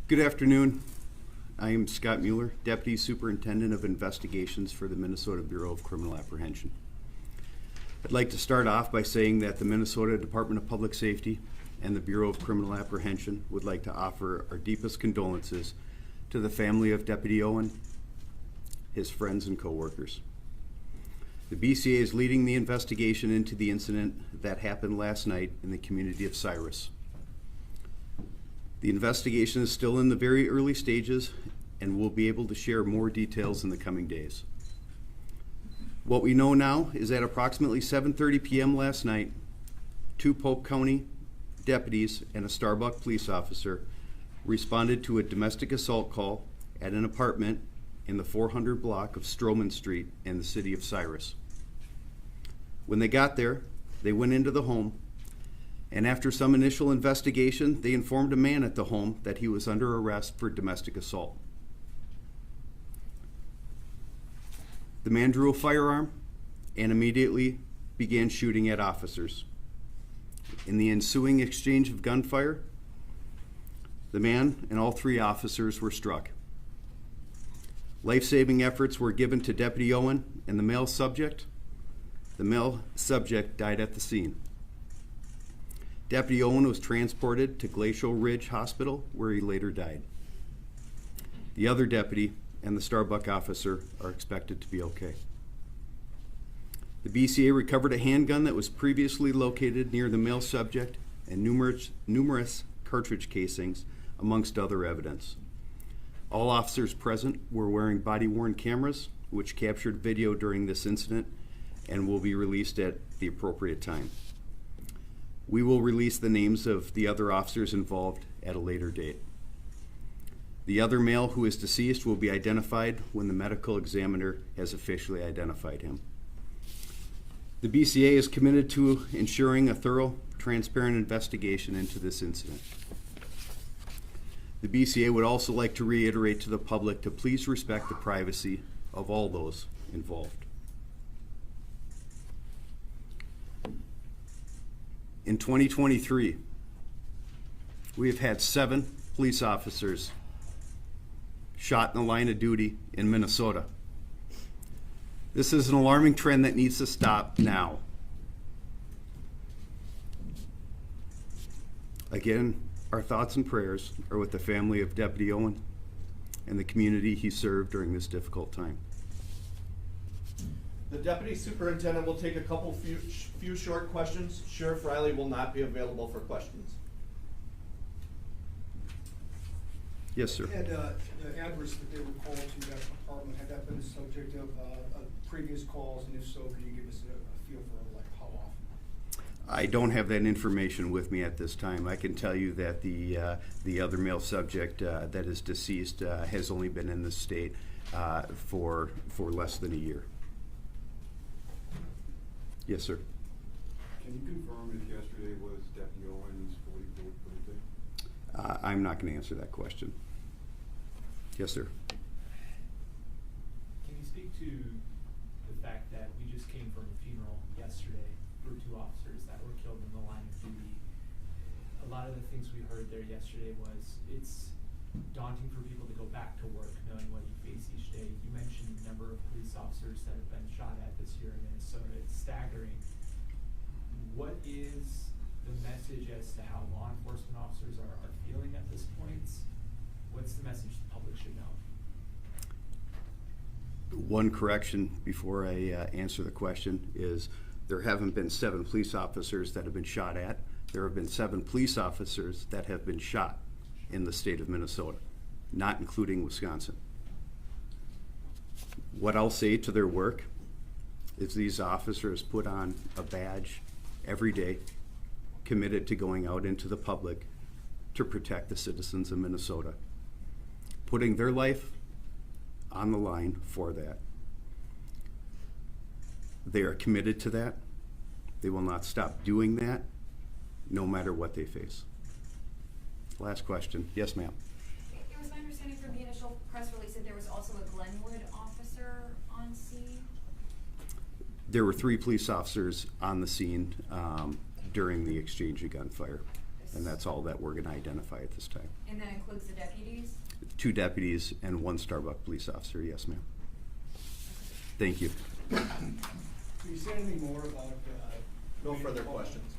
Good afternoon. I am Scott Mueller, Deputy Superintendent of Investigations for the Minnesota Bureau of Criminal Apprehension. I'd like to start off by saying that the Minnesota Department of Public Safety and the Bureau of Criminal Apprehension would like to offer our deepest condolences to the family of Deputy Owen, his friends and coworkers. The BCA is leading the investigation into the incident that happened last night in the community of Cyrus. The investigation is still in the very early stages, and we'll be able to share more details in the coming days. What we know now is at approximately 7:30 p.m. last night, 2 Polk County deputies and a Starbuck police officer responded to a domestic assault call at an apartment in the 400 block of Stroman Street in the city of Cyrus. When they got there, they went into the home, and after some initial investigation, they informed a man at the home that he was under arrest for domestic assault. The man drew a firearm and immediately began shooting at officers. In the ensuing exchange of gunfire, the man and all 3 officers were struck. Life-saving efforts were given to Deputy Owen and the male subject. The male subject died at the scene. Deputy Owen was transported to Glacial Ridge Hospital, where he later died. The other deputy and the Starbuck officer are expected to be okay. The BCA recovered a handgun that was previously located near the male subject and numerous cartridge casings, amongst other evidence. All officers present were wearing body-worn cameras, which captured video during this incident and will be released at the appropriate time. We will release the names of the other officers involved at a later date. The other male who is deceased will be identified when the medical examiner has officially identified him. The BCA is committed to ensuring a thorough, transparent investigation into this incident. The BCA would also like to reiterate to the public to please respect the privacy of all those involved. In 2023, we have had 7 police officers shot in the line of duty in Minnesota. This is an alarming trend that needs to stop now. Again, our thoughts and prayers are with the family of Deputy Owen and the community he served during this difficult time. The Deputy Superintendent will take a few short questions. Sheriff Riley will not be available for questions. Yes, sir. Had the address that they were called to that apartment, had that been the subject of previous calls, and if so, could you give us a feel for like how often? I don't have that information with me at this time. I can tell you that the other male subject that is deceased has only been in the state for less than a year. Yes, sir. Can you confirm if yesterday was Deputy Owen's 44th birthday? I'm not going to answer that question. Yes, sir. Can you speak to the fact that we just came from a funeral yesterday for 2 officers that were killed in the line of duty? A lot of the things we heard there yesterday was it's daunting for people to go back to work knowing what you face each day. You mentioned the number of police officers that have been shot at this year in Minnesota. It's staggering. What is the message as to how law enforcement officers are feeling at this point? What's the message the public should know? One correction before I answer the question is there haven't been 7 police officers that have been shot at. There have been 7 police officers that have been shot in the state of Minnesota, not including Wisconsin. What I'll say to their work is these officers put on a badge every day, committed to going out into the public to protect the citizens of Minnesota, putting their life on the line for that. They are committed to that. They will not stop doing that, no matter what they face. Last question. Yes, ma'am. It was my understanding from the initial press release that there was also a Glenwood officer on scene. There were 3 police officers on the scene during the exchange of gunfire. And that's all that we're gonna identify at this time. And that includes the deputies? 2 deputies and 1 Starbuck police officer, yes, ma'am. Thank you. Can you say anything more about, No further questions.